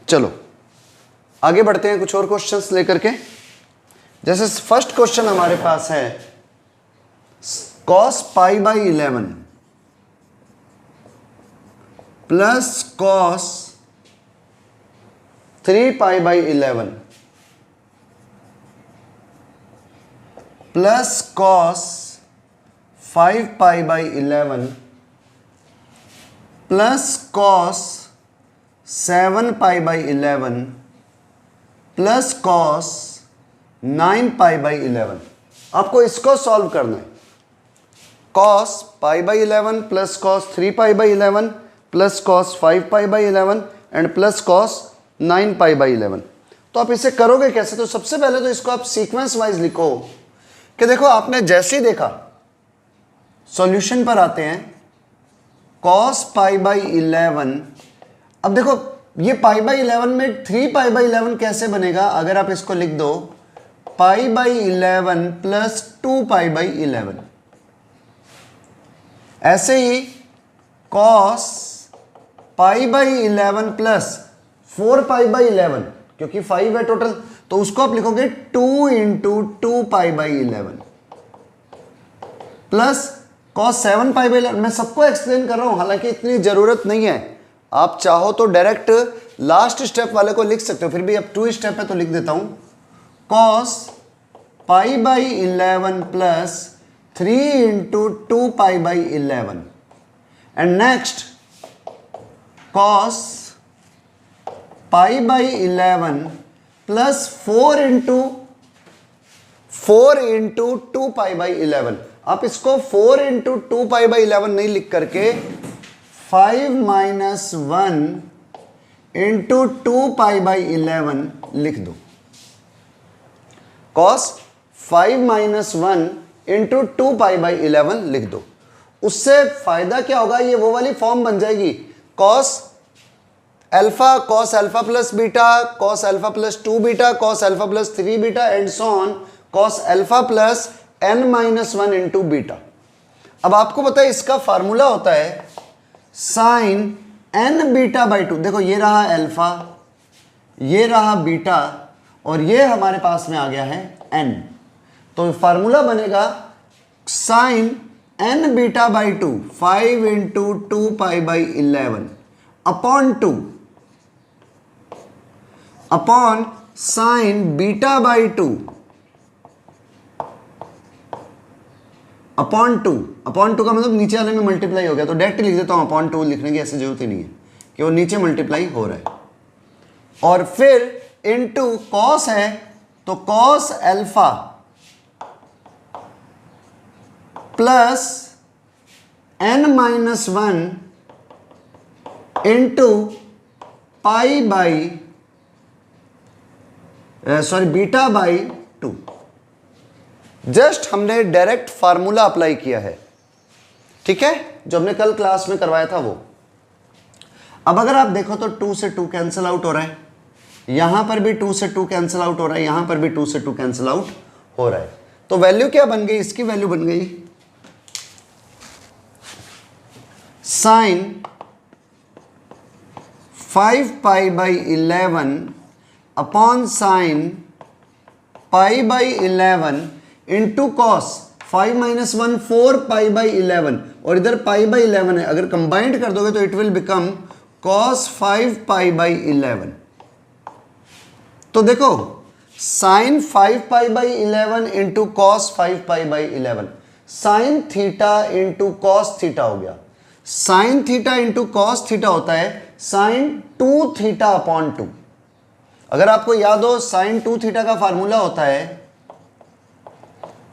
चलो आगे बढ़ते हैं कुछ और क्वेश्चंस लेकर के। जैसे फर्स्ट क्वेश्चन हमारे पास है cos pi by 11 plus cos 3 pi by 11 plus cos 5 pi by 11 plus cos 7 pi by 11 plus cos 9 pi by 11। आपको इसको सॉल्व करना है। cos pi by 11 plus cos 3 pi by 11 plus cos 5 pi by 11 and plus cos 9 pi by 11। तो आप इसे करोगे कैसे? तो सबसे पहले तो इसको आप सीक्वेंस वाइज लिखो कि देखो आपने जैसे ही देखा, सॉल्यूशन पर आते हैं, cos पाई बाई 11। अब देखो ये पाई बाई 11 में 3 पाई बाई 11 कैसे बनेगा? अगर आप इसको लिख दो पाई बाई 11 प्लस 2 पाई बाई 11। ऐसे ही cos pi by 11 plus 4 pi by 11, क्योंकि 5 है टोटल, तो उसको आप लिखोगे 2 into 2 pi by 11 plus cos 7 pi by 11। मैं सबको एक्सप्लेन कर रहा हूं, हालांकि इतनी जरूरत नहीं है। आप चाहो तो डायरेक्ट लास्ट स्टेप वाले को लिख सकते हो, फिर भी अब 2 स्टेप है तो लिख देता हूं। cos pi by 11 plus 3 into 2 pi by 11 and next cos pi by 11 plus 4 into 2 pi by 11। आप इसको 4 इंटू 2 पाई बाई 11 नहीं लिख करके 5 माइनस 1 इंटू 2 पाई बाई 11 लिख दो। cos 5 minus 1 into 2 pi by 11 लिख दो। उससे फायदा क्या होगा? ये वो वाली फॉर्म बन जाएगी cos alpha plus beta, cos alpha plus 2 beta, cos alpha plus 3 beta and so on cos alpha plus n minus 1 into beta. अब आपको पता है इसका फार्मूला होता है साइन n बीटा बाई 2। देखो ये रहा अल्फा, ये रहा बीटा और ये हमारे पास में आ गया है n। तो फार्मूला बनेगा sine n beta by 2 5 into 2 pi by 11 upon 2 upon sine beta by 2 upon 2 का मतलब नीचे वाले में मल्टीप्लाई हो गया, तो डायरेक्ट लिख देता हूं अपॉन 2, लिखने की ऐसी जरूरत ही नहीं है कि वो नीचे मल्टीप्लाई हो रहा है। और फिर इनटू cos है तो cos alpha plus n minus 1 into pi by beta by 2। Just हमने डायरेक्ट फार्मूला अप्लाई किया है, ठीक है, जो हमने कल क्लास में करवाया था वो। अब अगर आप देखो तो 2 से 2 कैंसिल आउट हो रहा है, यहां पर भी 2 से 2 कैंसिल आउट हो रहा है, यहां पर भी 2 से 2 कैंसिल आउट हो रहा है। तो वैल्यू क्या बन गई? इसकी वैल्यू बन गई sine 5 pi by 11 upon sine pi by 11 into cos 5 minus 1 4 pi by 11 और इधर पाई बाई 11 है। अगर कंबाइंड कर दोगे तो it will become cos 5 pi by 11। तो देखो sine 5 pi by 11 into cos 5 pi by 11, sine theta into cos theta हो गया। Sine theta into cos theta होता है साइन 2 थीटा अपॉन 2। अगर आपको याद हो साइन 2 थीटा का फार्मूला होता है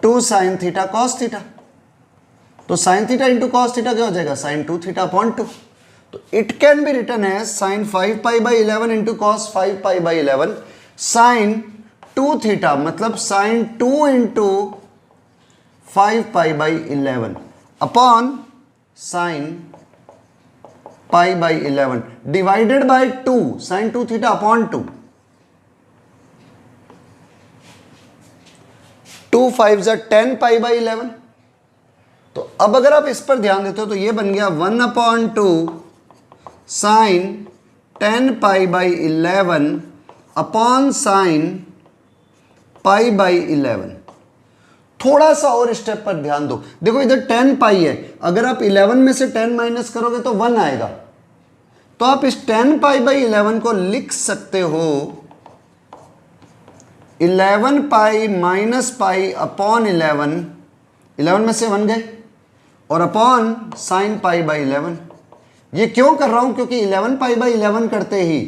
2 साइन थीटा कॉस थीटा। तो sine theta into cos theta क्या हो जाएगा? Sine 2 theta upon 2। तो it can be written as sine 5 pi by 11 into cos 5 pi by 11 sine 2 theta, मतलब sine 2 into 5 pi by 11 upon sine pi by 11 divided by 2 sine 2 theta upon 2। 2 5 जा 10 pi by 11। तो अब अगर आप इस पर ध्यान देते हो तो ये बन गया 1 upon 2 sine 10 pi by 11 upon sine pi by 11। थोड़ा सा और स्टेप पर ध्यान दो। देखो इधर 10 पाई है, अगर आप 11 में से 10 माइनस करोगे तो 1 आएगा। तो आप इस 10 पाई बाई 11 को लिख सकते हो 11 पाई माइनस पाई अपॉन 11 में से 1 गए, और अपॉन साइन पाई बाई 11। ये क्यों कर रहा हूं? क्योंकि 11 पाई बाई 11 करते ही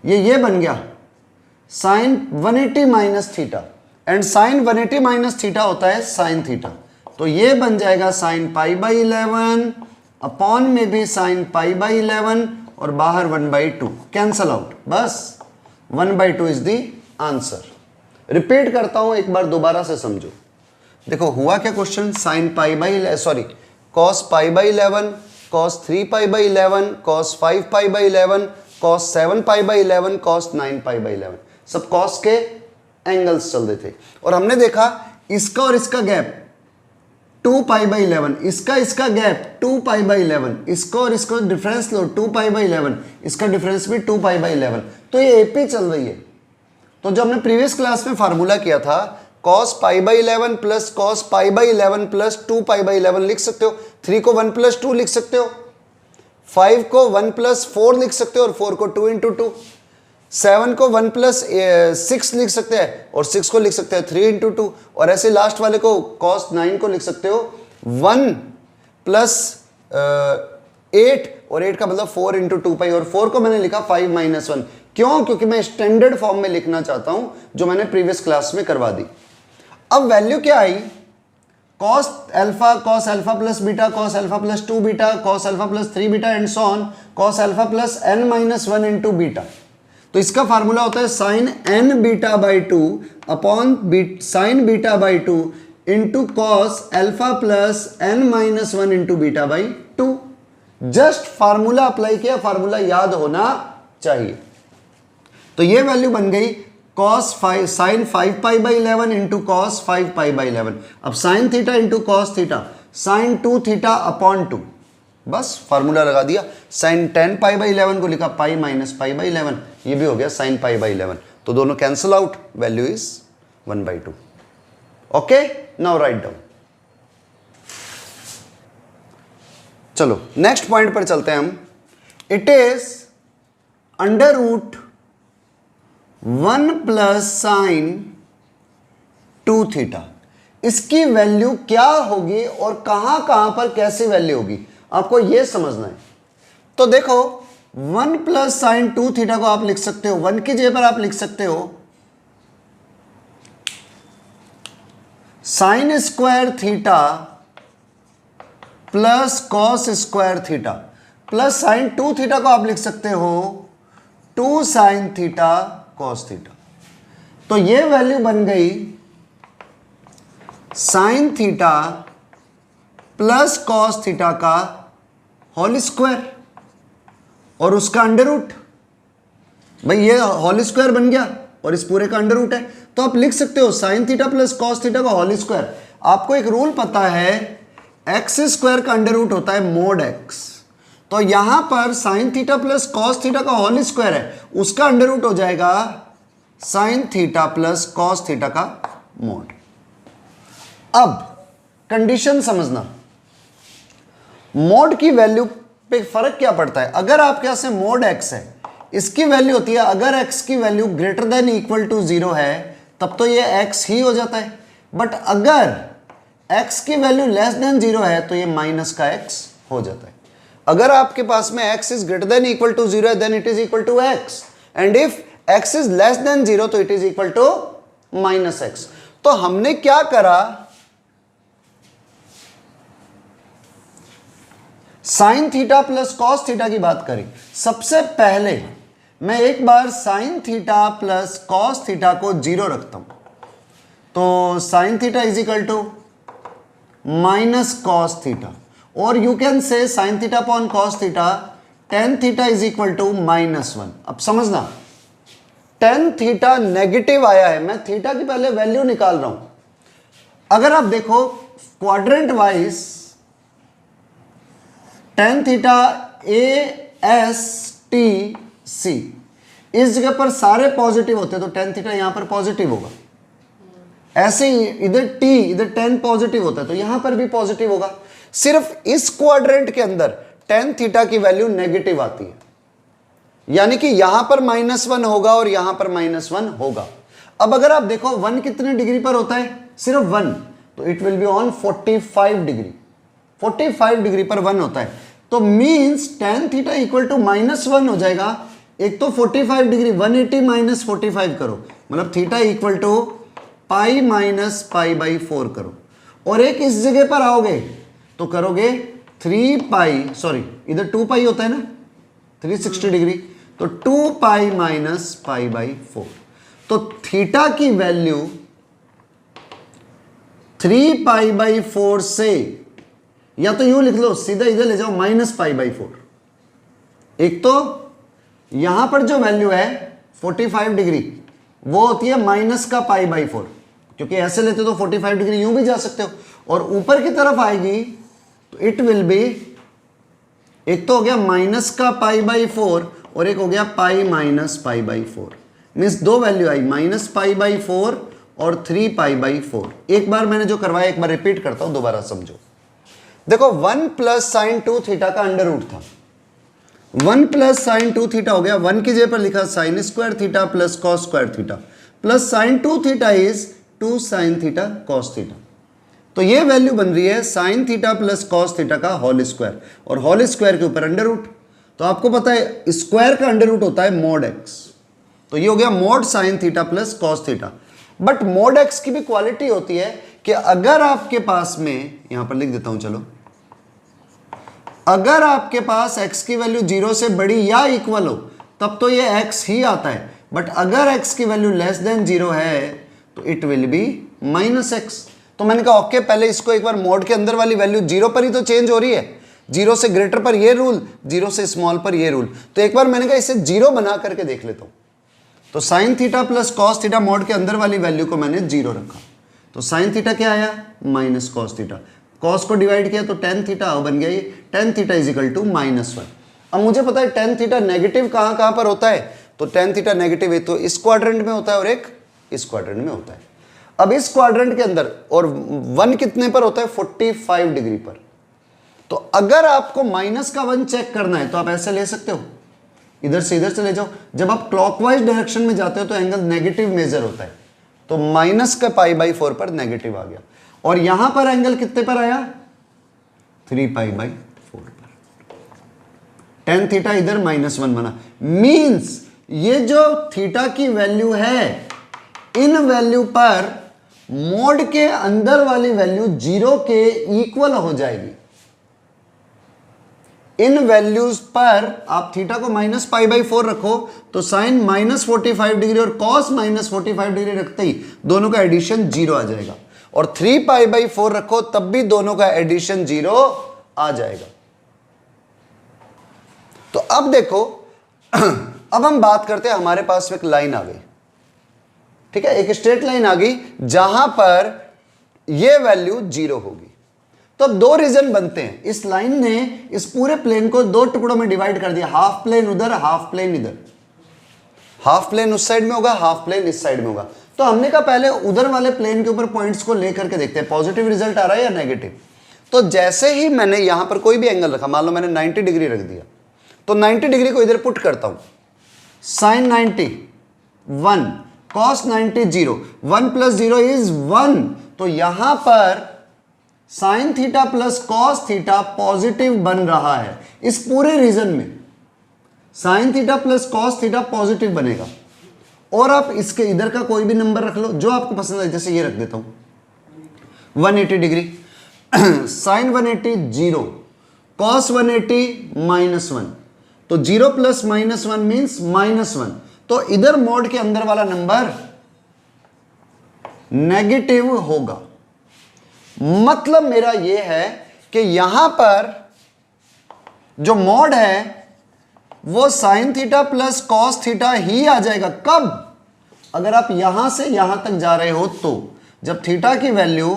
ये बन गया sine 180 minus theta, and sine 180 minus theta होता है साइन थीटा। तो ये बन जाएगा साइन पाई बाई 11 अपॉन में भी साइन पाई बाई 11 और बाहर 1/2 कैंसल आउट। बस 1/2 इज द आंसर। रिपीट करता हूं, एक बार दोबारा से समझो। देखो हुआ क्या question, sign pi by cos pi by 11, cos 3 pi by 11, cos 5 pi by 11, cos 7 pi by 11, cos 9 pi by 11, सब कॉस के एंगल्स चल रहे थे। और हमने देखा इसका और इसका गैप 2 पाई बाई 11, इसका गैप 2 पाई बाई 11, इसको और इसको डिफरेंस लो 2 पाई बाई 11, इसका डिफरेंस भी 2 पाई बाई 11। तो ये एपी चल रही है। तो जो हमने प्रीवियस क्लास में फार्मूला किया था, cos pi by 11 plus cos pi by 11 plus 2 pi by 11 लिख सकते हो, 3 को 1 प्लस 2 लिख सकते हो, 5 को 1 प्लस 4 लिख सकते हो और 4 को 2 इंटू 2, 7 को 1 प्लस 6 लिख सकते हैं और 6 को लिख सकते हैं 3 इंटू 2, और ऐसे लास्ट वाले को कॉस 9 को लिख सकते हो 1 प्लस 8 और 8 का मतलब 4 इंटू 2 पाई, और 4 को मैंने लिखा 5 माइनस 1। क्यों? क्योंकि मैं स्टैंडर्ड फॉर्म में लिखना चाहता हूं जो मैंने प्रीवियस क्लास में करवा दी। अब वैल्यू क्या आई, cos alpha plus beta, cos alpha plus 2 beta, cos alpha plus 3 beta and so on, cos alpha plus n minus 1 into beta. तो इसका फार्मूला होता है sine n beta by 2 upon sine beta by 2 into cos alpha plus n minus 1 into beta by 2। Just formula apply किया, formula याद होना चाहिए। तो ये वैल्यू बन गई cos 5 sine 5 pi by 11 into cos 5 pi by 11। अब sine theta into cos theta, sine 2 theta upon 2, बस फार्मूला लगा दिया। साइन 10 पाई बाई 11 को लिखा पाई माइनस पाई बाई 11, ये भी हो गया साइन पाई बाई 11। तो दोनों cancel out, value is 1/2। Okay, now write down. चलो नेक्स्ट पॉइंट पर चलते हैं हम। It is under root 1 plus sine 2 theta. इसकी वैल्यू क्या होगी और कहां कहां पर कैसी वैल्यू होगी, आपको यह समझना है। तो देखो 1 प्लस साइन 2 थीटा को आप लिख सकते हो, 1 की जगह पर आप लिख सकते हो sine square theta plus cos square theta, plus sine 2 theta को आप लिख सकते हो 2 साइन थीटा कॉस थीटा। तो ये वैल्यू बन गई sign theta plus cos theta का होल स्क्वायर और उसका अंडर रूट। भाई ये होल स्क्वायर बन गया और इस पूरे का अंडर रूट है, तो आप लिख सकते हो sign theta plus cos theta का होल स्क्वायर। आपको एक रूल पता है, एक्स स्क्वायर का अंडर रूट होता है मोड एक्स। तो यहां पर sign theta plus cos theta का होल स्क्वायर है, उसका अंडर रूट हो जाएगा sign theta plus cos theta का मोड। अब कंडीशन समझना, मोड की वैल्यू पे फर्क क्या पड़ता है। अगर आपके यहां से मोड एक्स है, इसकी वैल्यू होती है, अगर एक्स की value greater than equal to 0 है तब तो ये एक्स ही हो जाता है, बट अगर एक्स की वैल्यू लेस देन 0 है तो ये माइनस का एक्स हो जाता है। अगर आपके पास में x is greater than equal to 0 है then it is equal to x, and if x is less than 0 तो it is equal to minus x. तो हमने क्या करा, sine theta plus cos theta की बात करें। सबसे पहले मैं एक बार sine theta plus cos theta को 0 रखता हूं, तो sine theta is equal to minus cos theta, और यू कैन से sign theta upon cos theta tan theta is equal to -1। अब समझना, टेन थीटा नेगेटिव आया है, मैं थीटा की पहले वैल्यू निकाल रहा हूं। अगर आप देखो quadrant wise tan theta A S T C, इस जगह पर सारे पॉजिटिव होते हैं तो टेन थीटा यहां पर पॉजिटिव होगा। ऐसे ही इधर टी, इधर टेन पॉजिटिव होता है तो यहां पर भी पॉजिटिव होगा। सिर्फ इस क्वाड्रेंट के अंदर टेन थीटा की वैल्यू नेगेटिव आती है, यानी कि यहां पर -1 होगा और यहां पर -1 होगा। अब अगर आप देखो 1 कितने डिग्री पर होता है, सिर्फ 1, तो it will be on 45 degree. 45 degree पर 1 होता है, तो means tan theta equal to -1 हो जाएगा। एक तो 45 डिग्री, 180 माइनस 45 करो, मतलब theta equal to pi minus pi by 4 करो, और एक इस जगह पर आओगे तो करोगे 3 पाई, सॉरी इधर 2 पाई होता है ना, 360 डिग्री, तो 2 पाई माइनस पाई बाई 4। तो थीटा की वैल्यू 3 पाई बाई 4 से, या तो यूं लिख लो, सीधा इधर ले जाओ माइनस पाई बाई 4। एक तो यहां पर जो वैल्यू है 45 डिग्री वो होती है माइनस का पाई बाई 4, क्योंकि ऐसे लेते तो 45 डिग्री यूं भी जा सकते हो, और ऊपर की तरफ आएगी तो इट विल बी, एक तो हो गया माइनस का पाई बाई 4 और एक हो गया pi minus pi by 4, means दो वैल्यू आई, माइनस पाई बाई 4 और 3 पाई बाई 4। एक बार मैंने जो करवाया एक बार रिपीट करता हूं, दोबारा समझो। देखो 1 प्लस साइन 2 थीटा का अंडर रूट था, 1 प्लस साइन 2 थीटा हो गया, 1 की जगह पर लिखा sine square theta plus cos square theta, plus sine 2 theta is 2 sine theta cos theta. तो ये वैल्यू बन रही है sign theta plus cos theta का होल स्क्वायर, और होल स्क्वायर के ऊपर अंडर रूट। तो आपको पता है स्क्वायर का अंडर रूट होता है मोड एक्स, तो ये हो गया mod sine theta plus cos theta. But mode x की भी क्वालिटी होती है कि अगर आपके पास में, यहां पर लिख देता हूं चलो, अगर आपके पास x की वैल्यू 0 से बड़ी या इक्वल हो तब तो ये x ही आता है, बट अगर x की वैल्यू लेस देन 0 है तो it will B minus x. तो मैंने कहा ओके, पहले इसको एक बार मोड के अंदर वाली वैल्यू 0 पर ही तो चेंज हो रही है, 0 से ग्रेटर पर ये रूल, 0 से स्मॉल पर ये रूल, तो एक बार मैंने कहा इसे 0 बना करके देख लेता हूं। तो sine theta plus cos theta mode के अंदर वाली वैल्यू को मैंने 0 रखा, तो साइन थीटा क्या आया, माइनस कॉस थीटा, कॉस को डिवाइड किया तो टेन थीटा बन गया ये, tan theta is equal to -1। अब मुझे पता है टेन थीटा नेगेटिव कहां कहां पर होता है, तो टेन थीटा नेगेटिव है तो इस क्वाड्रेंट में होता है और एक इस क्वाड्रेंट में होता है। अब इस क्वाड्रेंट के अंदर, और 1 कितने पर होता है, 45 डिग्री पर। तो अगर आपको माइनस का 1 चेक करना है तो आप ऐसे ले सकते हो, इधर से इधर चले जाओ। जब आप क्लॉकवाइज डायरेक्शन में जाते हो तो एंगल नेगेटिव मेजर होता है, तो माइनस का पाई बाई 4 पर नेगेटिव आ गया, और यहां पर एंगल कितने पर आया, 3 पाई बाई 4 पर। टेन थीटा इधर -1 बना, मींस ये जो थीटा की वैल्यू है, इन वैल्यू पर मोड के अंदर वाली वैल्यू 0 के इक्वल हो जाएगी। इन वैल्यूज पर आप थीटा को माइनस पाई बाई 4 रखो तो साइन -45 डिग्री और कॉस -45 डिग्री रखते ही दोनों का एडिशन 0 आ जाएगा, और 3 पाई बाई 4 रखो तब भी दोनों का एडिशन 0 आ जाएगा। तो अब देखो अब हम बात करते हैं, हमारे पास एक लाइन आ गई, ठीक है, एक स्ट्रेट लाइन आ गई जहां पर यह वैल्यू 0 होगी। तो अब दो रीजन बनते हैं, इस लाइन ने इस पूरे प्लेन को दो टुकड़ों में डिवाइड कर दिया, हाफ प्लेन उधर, हाफ प्लेन इधर, हाफ प्लेन उस साइड में होगा, हाफ प्लेन इस साइड में होगा। तो हमने कहा पहले उधर वाले प्लेन के ऊपर पॉइंट्स को लेकर के देखते हैं पॉजिटिव रिजल्ट आ रहा है या नेगेटिव। तो जैसे ही मैंने यहां पर कोई भी एंगल रखा, मान लो मैंने 90 डिग्री रख दिया, तो 90 डिग्री को इधर पुट करता हूं, साइन 90 1, कॉस 90 0, 1 प्लस 0 इज 1, तो यहां पर sign theta plus cos theta positive बन रहा है। इस पूरे रीजन में sign theta plus cos theta positive बनेगा, और आप इसके इधर का कोई भी नंबर रख लो जो आपको पसंद है, जैसे ये रख देता हूं 180 डिग्री, साइन 180 0, कॉस 180 -1, तो 0 प्लस -1 मीन्स -1, तो इधर मोड के अंदर वाला नंबर नेगेटिव होगा। मतलब मेरा यह है कि यहां पर जो मोड है वो sine theta plus cos theta ही आ जाएगा। कब? अगर आप यहां से यहां तक जा रहे हो, तो जब थीटा की वैल्यू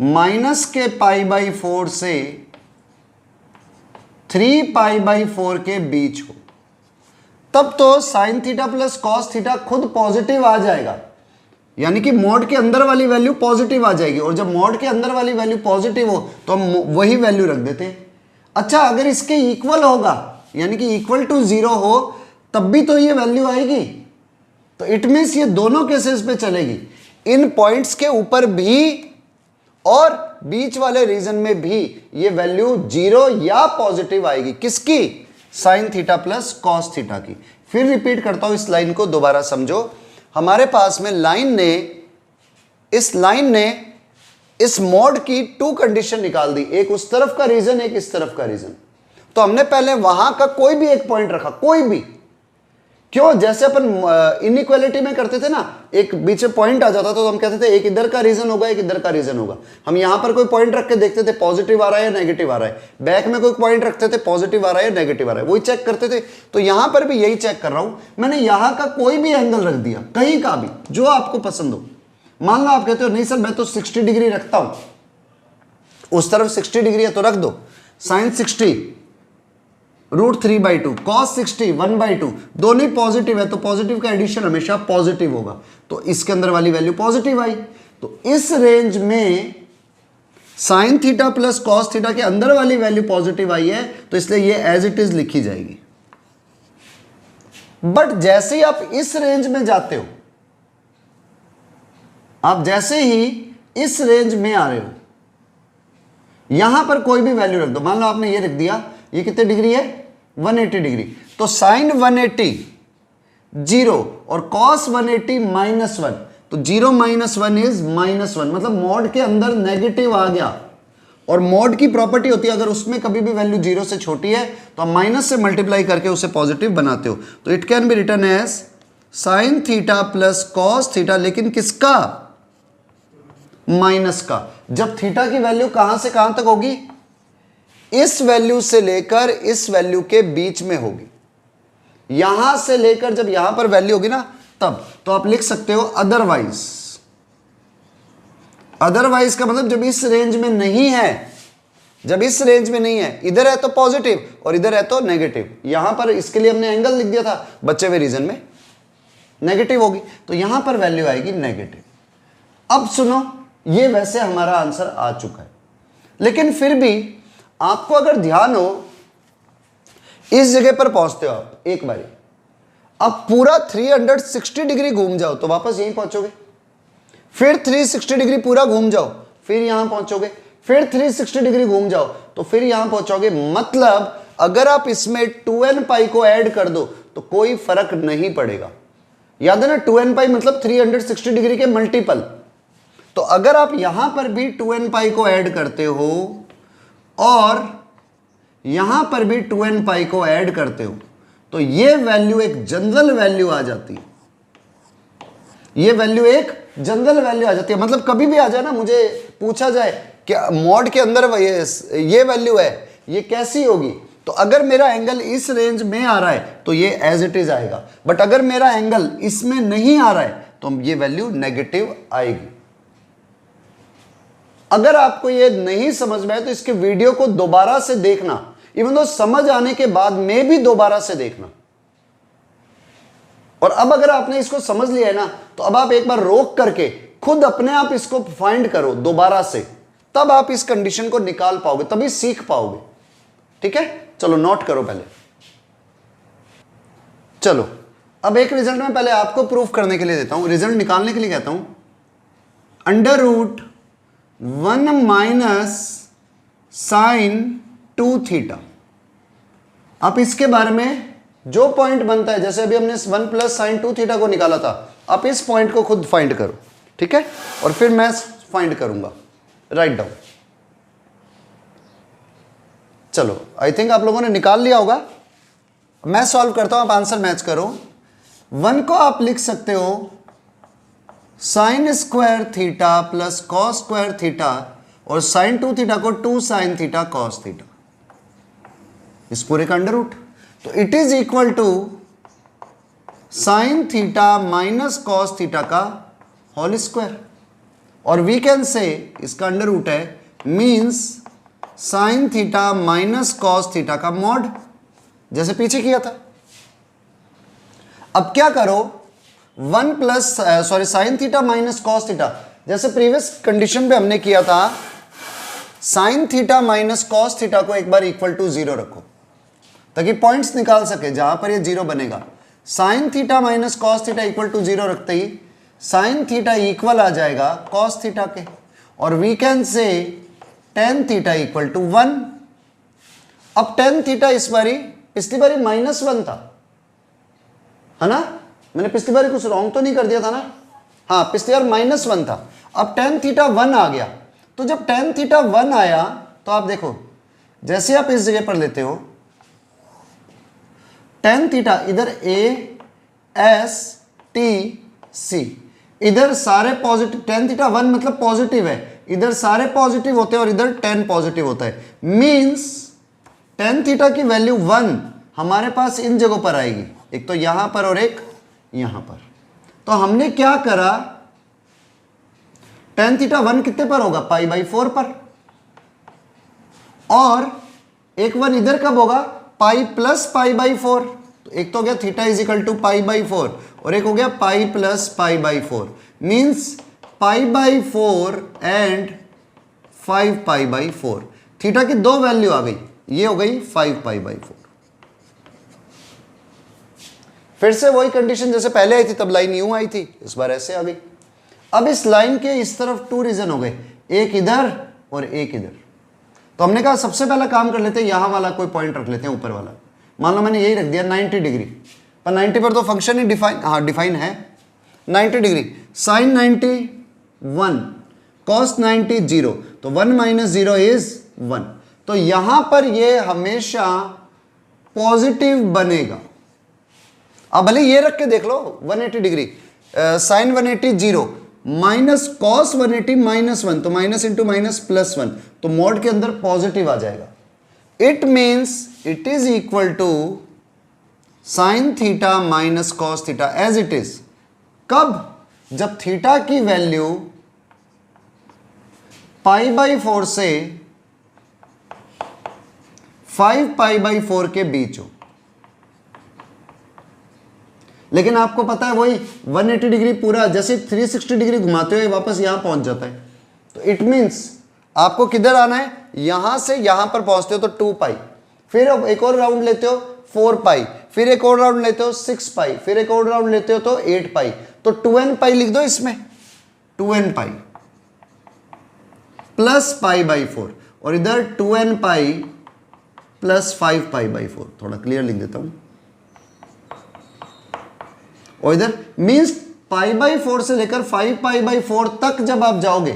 -के पाई बाई 4 से 3π/4 के बीच हो, तब तो sine theta plus cos theta खुद पॉजिटिव आ जाएगा, यानी कि मॉड के अंदर वाली वैल्यू पॉजिटिव आ जाएगी। और जब मॉड के अंदर वाली वैल्यू पॉजिटिव हो तो हम वही वैल्यू रख देते हैं। अच्छा, अगर इसके इक्वल होगा, यानी कि इक्वल टू 0 हो, तब भी तो ये वैल्यू आएगी। तो इट मीन्स ये दोनों केसेस पे चलेगी, इन पॉइंट्स के ऊपर भी और बीच वाले रीजन में भी ये वैल्यू 0 या पॉजिटिव आएगी। किसकी? Sign theta plus cos theta की। फिर रिपीट करता हूं, इस लाइन को दोबारा समझो। हमारे पास में इस लाइन ने इस मॉड की 2 कंडीशन निकाल दी, एक उस तरफ का रीजन, एक इस तरफ का रीजन। तो हमने पहले वहां का कोई भी एक पॉइंट रखा, कोई भी। क्यों? जैसे अपन इनइक्वालिटी में करते थे ना, एक बीच में पॉइंट आ जाता था तो हम कहते थे एक इधर का रीजन होगा, एक इधर का रीजन होगा। हम यहां पर कोई पॉइंट रख के देखते थे पॉजिटिव आ रहा है या नेगेटिव आ रहा है, बैक में कोई पॉइंट रखते थे पॉजिटिव आ रहा है या नेगेटिव आ रहा है, वही चेक करते थे। तो यहां पर भी यही चेक कर रहा हूं, मैंने यहां का कोई भी एंगल रख दिया, कहीं का भी, जो आपको पसंद हो। मान लो आप कहते हो नहीं सर मैं तो 60 डिग्री रखता हूं, उस तरफ 60 डिग्री है तो रख दो, साइन 60 √3/2, cos 60 1/2, दोनों पॉजिटिव है तो पॉजिटिव का एडिशन हमेशा पॉजिटिव होगा। तो इसके अंदर वाली वैल्यू पॉजिटिव आई। तो इस रेंज में sign theta plus cos theta के अंदर वाली वैल्यू पॉजिटिव आई है, तो इसलिए ये एज इट इज लिखी जाएगी। बट जैसे ही आप इस रेंज में जाते हो, आप जैसे ही इस रेंज में आ रहे हो, यहां पर कोई भी वैल्यू रख दो। मान लो आपने ये रख दिया, ये कितने डिग्री है? 180 डिग्री। तो साइन 180 0 और कॉस 180 -1, तो 0 - 1 इज -1, मतलब मॉड के अंदर नेगेटिव आ गया। और मॉड की प्रॉपर्टी होती है, अगर उसमें कभी भी वैल्यू 0 से छोटी है तो आप माइनस से मल्टीप्लाई करके उसे पॉजिटिव बनाते हो। तो it can be written as sine theta plus cos theta, लेकिन किसका? माइनस का। जब थीटा की वैल्यू कहां से कहां तक होगी? इस वैल्यू से लेकर इस वैल्यू के बीच में होगी। यहां से लेकर जब यहां पर वैल्यू होगी ना, तब तो आप लिख सकते हो अदरवाइज। अदरवाइज का मतलब जब इस रेंज में नहीं है, जब इस रेंज में नहीं है, इधर है तो पॉजिटिव और इधर है तो नेगेटिव। यहां पर इसके लिए हमने एंगल लिख दिया था, बचे हुए रीजन में नेगेटिव होगी, तो यहां पर वैल्यू आएगी नेगेटिव। अब सुनो, ये वैसे हमारा आंसर आ चुका है, लेकिन फिर भी आपको अगर ध्यान हो, इस जगह पर पहुंचते हो आप एक बारी, अब पूरा 360 डिग्री घूम जाओ तो वापस यहीं पहुंचोगे, फिर 360 डिग्री पूरा घूम जाओ फिर यहां पहुंचोगे, फिर 360 डिग्री घूम जाओ तो फिर यहां पहुंचोगे। मतलब अगर आप इसमें 2nπ को ऐड कर दो तो कोई फर्क नहीं पड़ेगा। याद है ना, 2nπ मतलब 360 डिग्री के मल्टीपल। तो अगर आप यहां पर भी 2nπ को ऐड करते हो और यहां पर भी 2nπ को ऐड करते हो, तो ये वैल्यू एक जनरल वैल्यू आ जाती है। ये वैल्यू एक जनरल वैल्यू आ जाती है। मतलब कभी भी आ जाए ना, मुझे पूछा जाए कि मॉड के अंदर ये वैल्यू है, ये कैसी होगी, तो अगर मेरा एंगल इस रेंज में आ रहा है तो ये एज इट इज आएगा, बट अगर मेरा एंगल इसमें नहीं आ रहा है तो ये वैल्यू नेगेटिव आएगी। अगर आपको ये नहीं समझ में आए तो इसके वीडियो को दोबारा से देखना, इवन दो समझ आने के बाद में भी दोबारा से देखना। और अब अगर आपने इसको समझ लिया है ना, तो अब आप एक बार रोक करके खुद अपने आप इसको फाइंड करो दोबारा से, तब आप इस कंडीशन को निकाल पाओगे, तभी सीख पाओगे। ठीक है, चलो नोट करो पहले। चलो अब एक रिजल्ट में पहले आपको प्रूफ करने के लिए देता हूं, रिजल्ट निकालने के लिए कहता हूं, √1 - sin 2 थीटा। आप इसके बारे में जो पॉइंट बनता है, जैसे अभी हमने 1 + sin 2 थीटा को निकाला था, आप इस पॉइंट को खुद फाइंड करो। ठीक है, और फिर मैं फाइंड करूंगा, राइट डाउन। चलो आई थिंक आप लोगों ने निकाल लिया होगा, मैं सॉल्व करता हूं, आप आंसर मैच करो। 1 को आप लिख सकते हो sin² theta plus cos² theta, और sin 2 थीटा को 2 sin थीटा cos थीटा, इस पूरे का अंडर रूट। तो it is equal to sin theta minus cos theta का होल स्क्वायर, और वी कैन से इसका अंडर रूट है, means sine theta minus cos theta का मॉड, जैसे पीछे किया था। अब क्या करो, sine theta minus cos theta, जैसे प्रीवियस कंडीशन पे हमने किया था, sign theta minus cos theta को एक बार इक्वल टू 0 रखो ताकि पॉइंट्स निकाल सके जहां पर ये 0 बनेगा। Sine theta minus cos theta equal to 0 रखते ही साइन थीटा इक्वल आ जाएगा कॉस थीटा के, और we can say tan theta equal to 1। अब टेन थीटा इस बारी, पिछली बारी -1 था, है ना? मैंने पिछली बारी कुछ रॉन्ग तो नहीं कर दिया था ना? हाँ, पिछली बार -1 था, अब टेन थीटा 1 आ गया। तो जब टेन थीटा 1 आया तो आप देखो, जैसे आप इस जगह पर लेते हो टेन थीटा, इधर ए एस टी सी, इधर सारे पॉजिटिव, टेन थीटा 1 मतलब पॉजिटिव है, इधर सारे पॉजिटिव होते हैं और इधर 10 पॉजिटिव होता है। मींस टेन थीटा की वैल्यू 1 हमारे पास इन जगहों पर आएगी, एक तो यहां पर और एक यहां पर। तो हमने क्या करा, टेन थीटा 1 कितने पर होगा, π/4 पर, और एक 1 इधर कब होगा, पाई प्लस π/4। तो एक तो हो गया थीटा इज इक्वल टू π/4 और एक हो गया pi plus π/4, means π/4 and 5π/4। Theta की दो वैल्यू आ गई, ये हो गई 5π/4। फिर से वही कंडीशन जैसे पहले आई थी, तब लाइन यूं आई थी, इस बार ऐसे आ गई। अब इस लाइन के इस तरफ 2 रीजन हो गए, एक इधर और एक इधर। तो हमने कहा सबसे पहला काम कर लेते हैं, यहां वाला कोई पॉइंट रख लेते हैं, ऊपर वाला। मान लो मैंने यही रख दिया 90 डिग्री, पर 90 पर तो फंक्शन ही डिफाइन है 90 डिग्री। साइन 90 1, कॉस 90 0, तो 1 - 0 इज 1। तो यहां पर ये हमेशा पॉजिटिव बनेगा। अब भले ये रख के देख लो 180 डिग्री, साइन 180 0 माइनस कॉस 180 -1, तो माइनस इंटू माइनस +1, तो मोड के अंदर पॉजिटिव आ जाएगा। It means it is equal to sine theta minus cos theta as it is. कब? जब थीटा की वैल्यू π/4 से 5π/4 के बीच हो। लेकिन आपको पता है वही 180 डिग्री पूरा, जैसे 360 डिग्री घुमाते हुए वापस यहां पहुंच जाता है। तो इट मीन्स आपको किधर आना है, यहां से यहां पर पहुंचते हो तो 2π, फिर एक और राउंड लेते हो 4π, फिर एक और राउंड लेते हो 6π, फिर एक और राउंड लेते हो तो 8π, तो 2nπ लिख दो इसमें, 2nπ प्लस π/4, और इधर 2nπ प्लस 5π/4। थोड़ा क्लियर लिख देता हूं, और इधर मीन्स π/4 से लेकर 5π/4 तक जब आप जाओगे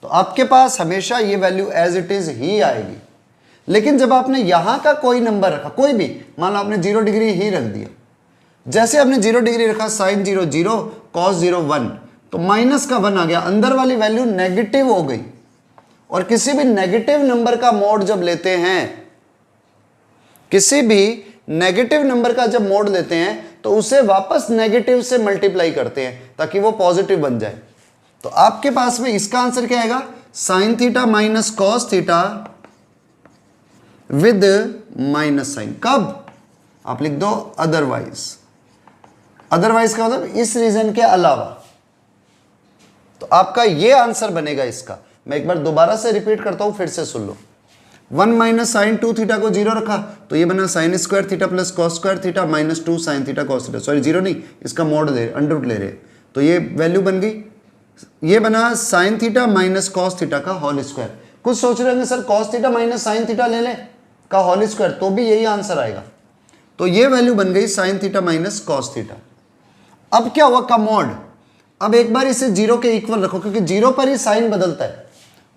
तो आपके पास हमेशा ये वैल्यू एज इट इज ही आएगी। लेकिन जब आपने यहां का कोई नंबर रखा, कोई भी, मान लो आपने 0 डिग्री ही रख दिया, जैसे आपने 0 डिग्री रखा, साइन 0 0, कॉस 0 1, तो माइनस का 1 आ गया, अंदर वाली वैल्यू नेगेटिव हो गई। और किसी भी नेगेटिव नंबर का मोड जब लेते हैं, किसी भी नेगेटिव नंबर का जब मोड लेते हैं तो उसे वापस नेगेटिव से मल्टीप्लाई करते हैं ताकि वो पॉजिटिव बन जाए। तो आपके पास में इसका आंसर क्या आएगा, sine theta minus cos theta with minus sine. कब? आप लिख दो अदरवाइज। अदरवाइज का मतलब इस रीजन के अलावा। तो आपका ये आंसर बनेगा इसका। मैं एक बार दोबारा से रिपीट करता हूं, फिर से सुन लो। 1 - sin 2 थीटा को 0 रखा तो ये बना sin square theta plus cos square theta -2 sin theta cos theta. Sorry 0 नहीं, इसका मोड ले अंडर रूट ले रहे, तो ये वैल्यू बन गई। ये बना sin theta minus cos theta का होल स्क्वायर। कुछ सोच रहे होंगे sir cos theta minus sin theta ले ले का होल स्क्वायर, तो भी यही आंसर आएगा। तो ये वैल्यू बन गई sin theta minus cos theta. अब क्या हुआ का मोड, अब एक बार इसे 0 के इक्वल रखो क्योंकि 0 पर ही साइन बदलता है।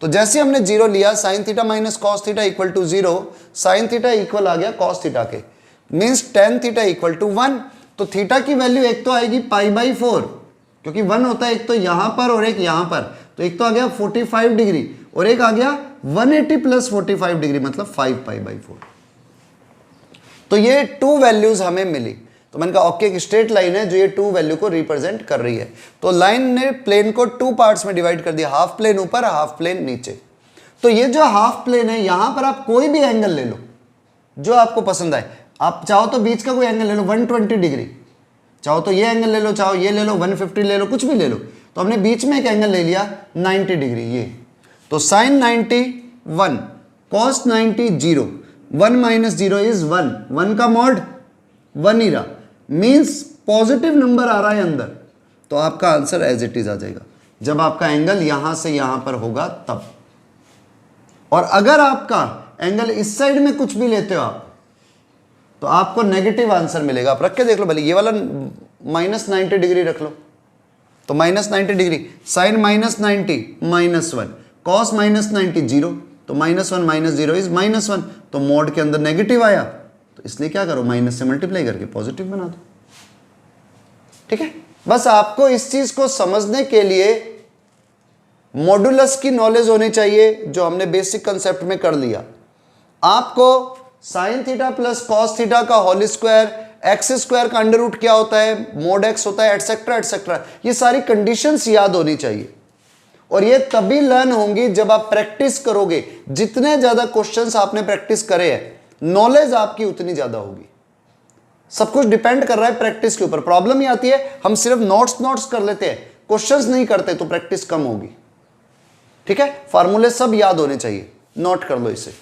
तो जैसे हमने 0 लिया, sine theta minus cos theta equal to 0, sine theta equal आ गया कॉस थीटा के, means tan theta equal to 1। तो थीटा की वैल्यू एक तो आएगी π/4 क्योंकि 1 होता है एक तो यहां पर और एक यहां पर, तो एक तो आ गया 45 डिग्री और एक आ गया 180 प्लस 45 डिग्री मतलब 5π/4। तो ये 2 वैल्यूज हमें मिली। तो मैंने कहा ओके, एक स्ट्रेट लाइन है जो ये 2 वैल्यू को रिप्रेजेंट कर रही है। तो लाइन ने प्लेन को 2 पार्ट्स में डिवाइड कर दिया, हाफ प्लेन ऊपर हाफ प्लेन नीचे। तो ये जो हाफ प्लेन है, यहां पर आप कोई भी एंगल ले लो जो आपको पसंद आए। आप चाहो तो बीच का कोई एंगल ले लो 120 डिग्री, चाहो तो ये एंगल ले लो, चाहो ये ले लो 150 ले लो, कुछ भी ले लो। तो हमने बीच में एक एंगल ले लिया 90 डिग्री, ये तो साइन 90 1, कॉस 90 0, 1 माइनस 0 इज 1, 1 का मॉड 1 ही रहा, मीन्स पॉजिटिव नंबर आ रहा है अंदर, तो आपका आंसर एज इट इज आ जाएगा जब आपका एंगल यहां से यहां पर होगा तब। और अगर आपका एंगल इस साइड में कुछ भी लेते हो आप, तो आपको नेगेटिव आंसर मिलेगा। आप रख के देख लो, भले ये वाला माइनस 90 डिग्री रख लो, तो minus 90 degree, sine minus 90 minus 1, cos minus 90 0, तो माइनस 1 माइनस 0 इज माइनस 1, तो मोड के अंदर नेगेटिव आया, तो इसलिए क्या करो, माइनस से मल्टीप्लाई करके पॉजिटिव बना दो। ठीक है, बस आपको इस चीज को समझने के लिए मॉडुलस की नॉलेज होनी चाहिए, जो हमने बेसिक कंसेप्ट में कर लिया। आपको sign theta plus cos theta का होल स्क्वायर, एक्स स्क्वायर का अंडर रूट क्या होता है, मोड एक्स होता है, एटसेट्रा एटसेट्रा, ये सारी कंडीशंस याद होनी चाहिए। और ये तभी लर्न होंगी जब आप प्रैक्टिस करोगे। जितने ज्यादा क्वेश्चंस आपने प्रैक्टिस करे हैं, नॉलेज आपकी उतनी ज्यादा होगी। सब कुछ डिपेंड कर रहा है प्रैक्टिस के ऊपर। प्रॉब्लम ये आती है, हम सिर्फ नोट्स कर लेते हैं, क्वेश्चंस नहीं करते, तो प्रैक्टिस कम होगी। ठीक है, फार्मूले सब याद होने चाहिए, नोट कर लो इसे।